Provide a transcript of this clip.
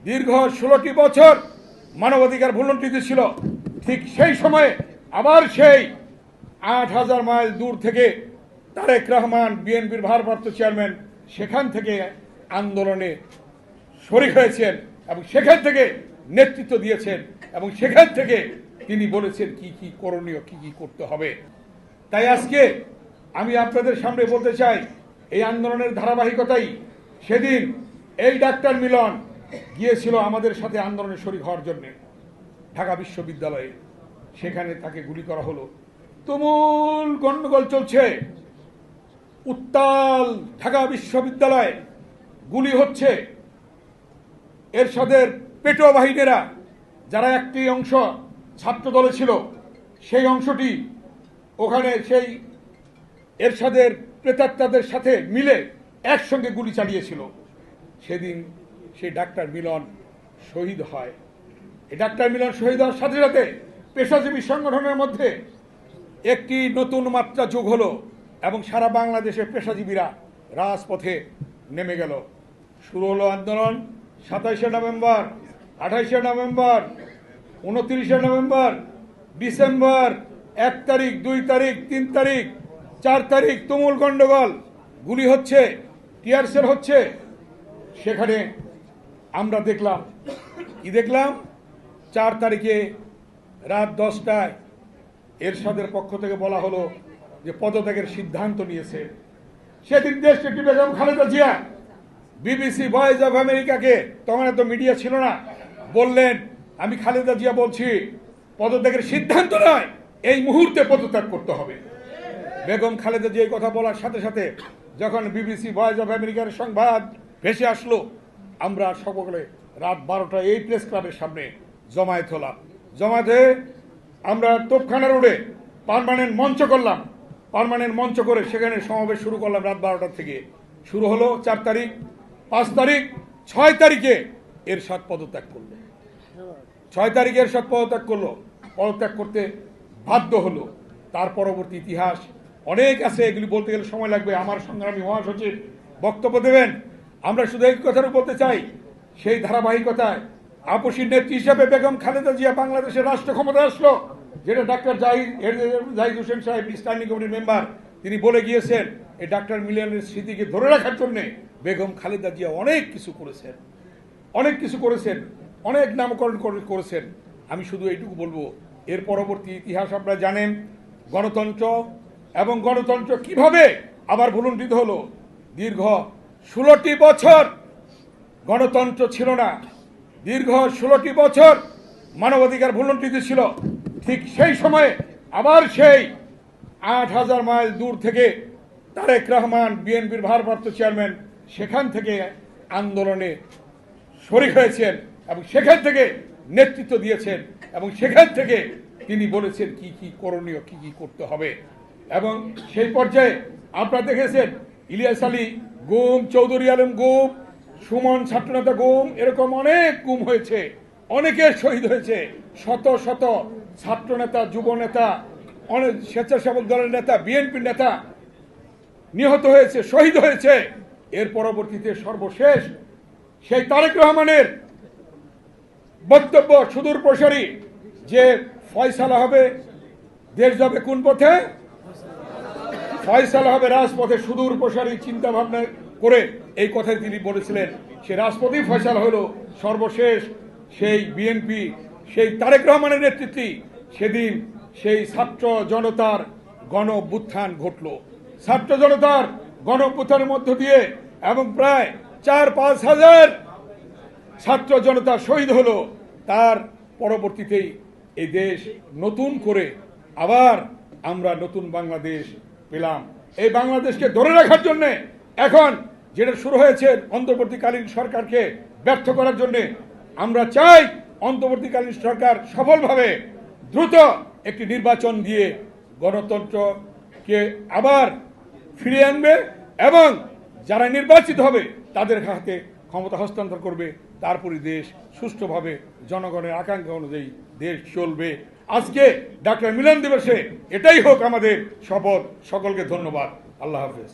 দীর্ঘ 16টি বছর মানবাধিকার ভুলুণ্ঠিত ছিল। ঠিক সেই সময়ে আবার সেই 8000 মাইল দূর থেকে তারেক রহমান বিএনপির ভারপ্রাপ্ত চেয়ারম্যান সেখান থেকে আন্দোলনে শরীক হয়েছেন এবং সেখান থেকে নেতৃত্ব দিয়েছেন এবং সেখান থেকে তিনি বলেছেন কি কি করণীয়, কি কি করতে হবে। তাই আজকে আমি আপনাদের সামনে বলতে চাই, এই আন্দোলনের ধারাবাহিকতাই সেদিন এই ডাক্তার মিলন গিয়েছিল আমাদের সাথে আন্দোলনে শরীক হওয়ার জন্য ঢাকা বিশ্ববিদ্যালয়ে। সেখানে তাকে গুলি করা হলো। তুমুল গন্ডগোল চলছে, উত্তাল ঢাকা বিশ্ববিদ্যালয়ে গুলি হচ্ছে। এরশাদের পেটোয়া বাহিনীরা, যারা একটি অংশ ছাত্র দলে ছিল, সেই অংশটি ওখানে সেই এরশাদের প্রেতাত্মাদের সাথে মিলে একসঙ্গে গুলি চালিয়েছিল। সেদিন সেই ডাক্তার মিলন শহীদ হয়। এই ডাক্তার মিলন শহীদ হওয়ার সাথে সাথে পেশাজীবী সংগঠনের মধ্যে একটি নতুন মাত্রা যোগ হলো এবং সারা বাংলাদেশে পেশাজীবীরা রাজপথে নেমে গেল। শুরু হলো আন্দোলন 27শে নভেম্বর, 28শে নভেম্বর, 29শে নভেম্বর, ডিসেম্বর 1 তারিখ, 2 তারিখ, 3 তারিখ, 4 তারিখ তুমুল গন্ডগোল, গুলি হচ্ছে, টিয়ারশেল হচ্ছে। সেখানে আমরা দেখলাম, কি দেখলাম, 4 তারিখে রাত 10টায় এরশাদের পক্ষ থেকে বলা হলো যে পদত্যাগের সিদ্ধান্ত নিয়েছে। সেদিন দেশটি Begum Khaleda Zia BBC voice of আমেরিকাকে, তখন এত মিডিয়া ছিল না, বললেন আমি খালেদা জিয়া বলছি পদত্যাগের সিদ্ধান্ত নয়, এই মুহূর্তে পদত্যাগ করতে হবে। বেগম খালেদা জিয়া এই কথা বলার সাথে সাথে যখন বিবিসি ভয়েস অফ আমেরিকার সংবাদ ভেসে আসলো, আমরা সকলে রাত 12টায় এই প্রেস ক্লাবের সামনে জমায়েত হলাম। জমায়েত হয়ে আমরা তোপখানা রোডে পার্মানেন্ট মঞ্চ করলাম। পার্মানেন্ট মঞ্চ করে সেখানে সমাবেশ শুরু করলাম রাত 12টা থেকে। শুরু হলো 4 তারিখ, 5 তারিখ, 6 তারিখে এরশাদ পদত্যাগ করলো। 6 তারিখে এরশাদ পদত্যাগ করলো। পদত্যাগ করতে বাধ্য হলো। তার পরবর্তী ইতিহাস অনেক আছে, এগুলি বলতে গেলে সময় লাগবে। আমার সংগ্রামী মহাসচিব বক্তব্য দেবেন। আমরা শুধু এই কথাটা বলতে চাই, সেই ধারাবাহিকতায় আপসী নেত্রী হিসাবে বেগম খালেদা জিয়া বাংলাদেশের রাষ্ট্র ক্ষমতায় আসলো, যেটা ডাক্তার জাহিদ হোসেন সাহেব স্ট্যান্ডিং কমিটির মেম্বার, তিনি বলে গিয়েছেন এই ডাক্তার মিলনের স্মৃতিকে ধরে রাখার জন্য বেগম খালেদা জিয়া অনেক কিছু করেছেন, অনেক কিছু করেছেন, অনেক নামকরণ করেছেন। আমি শুধু এইটুকু বলবো, এর পরবর্তী ইতিহাস আপনারা জানেন। গণতন্ত্র এবং গণতন্ত্র কিভাবে আবার ভুলুণ্ঠিত হলো। দীর্ঘ 16টি বছর গণতন্ত্র ছিল না, দীর্ঘ 16টি বছর মানবাধিকার ভুলুণ্ঠিত ছিল। ঠিক সেই সময়ে আবার সেই 8000 মাইল দূর থেকে তারেক রহমান বিএনপির ভারপ্রাপ্ত চেয়ারম্যান সেখান থেকে আন্দোলনে শরীক হয়েছেন এবং সেখান থেকে নেতৃত্ব দিয়েছেন এবং সেখান থেকে তিনি বলেছেন কি কি করণীয়, কি কি করতে হবে। এবং সেই পর্যায়ে আপনারা দেখেছেন ইলিয়াস আলী গুম, চৌধুরী আলম গুম, সুমন ছাত্রনেতা গুম, এরকম অনেক গুম হয়েছে, অনেকের শহীদ হয়েছে। শত শত ছাত্রনেতা, যুব নেতা, অনেক স্বেচ্ছাসেবক দলের নেতা, বিএনপির নেতা নিহত হয়েছে, শহীদ হয়েছে। এর পরবর্তীতে সর্বশেষ সেই তারেক রহমানের বক্তব্য সুদূর প্রসারী যে ফয়সালা হবে, দেশ যাবে কোন পথে, ফয়সালা হবে রাজপথে, সুদূর প্রসারী চিন্তা ভাবনা করে এই কথাই তিনি বলেছিলেন। সে রাজপথেই ফয়সালা হলো। সর্বশেষ সেই বিএনপি, সেই তারেক রহমানের নেতৃত্বে সেদিন সেই ছাত্র জনতার গণ অভ্যুত্থান ঘটল। ছাত্র জনতার গণ অভ্যুত্থানের মধ্য দিয়ে এবং প্রায় 4-5 হাজার ছাত্র জনতা শহীদ হলো। তার পরবর্তীতেই এই দেশ নতুন করে আবার আমরা নতুন বাংলাদেশ পেলাম। এই বাংলাদেশকে ধরে রাখার জন্য এখন যেটা শুরু হয়েছে অন্তর্বর্তীকালীন সরকারকে ব্যর্থ করার জন্য, আমরা চাই অন্তর্বর্তীকালীন সরকার সফলভাবে দ্রুত একটি নির্বাচন দিয়ে গণতন্ত্রকে আবার ফিরিয়ে আনবে এবং যারা নির্বাচিত হবে তাদের হাতে ক্ষমতা হস্তান্তর করবে। তারপরে দেশ সুষ্ঠুভাবে জনগণের আকাঙ্ক্ষা অনুযায়ী দেশ চলবে। আজকে ডাক্তার মিলন দিবসে এটাই হোক আমাদের শপথ। সকলকে ধন্যবাদ। আল্লাহ হাফেজ।